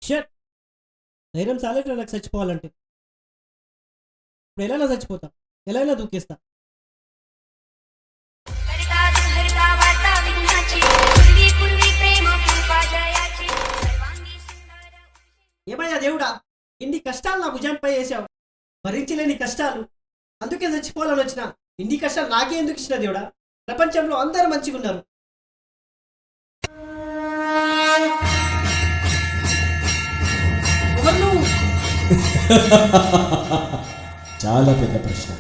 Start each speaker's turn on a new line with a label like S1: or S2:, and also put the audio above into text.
S1: Shut ధైర్యం చాలేట్లా నాకు చచ్చిపోవాలంటే. ఇప్పుడు ఎలా చచ్చిపోతా, ఎలా అయినా దూకేస్తా. ఏమయ్యా దేవుడా, ఇన్ని కష్టాలు నా భుజాన్పై వేసావు, భరించలేని కష్టాలు, అందుకే చచ్చిపోవాలని వచ్చిన. ఇన్ని కష్టాలు నాకే ఎందుకు ఇచ్చిన దేవుడా? ప్రపంచంలో అందరూ మంచిగా ఉన్నారు.
S2: చాలా పెద్ద ప్రశ్న.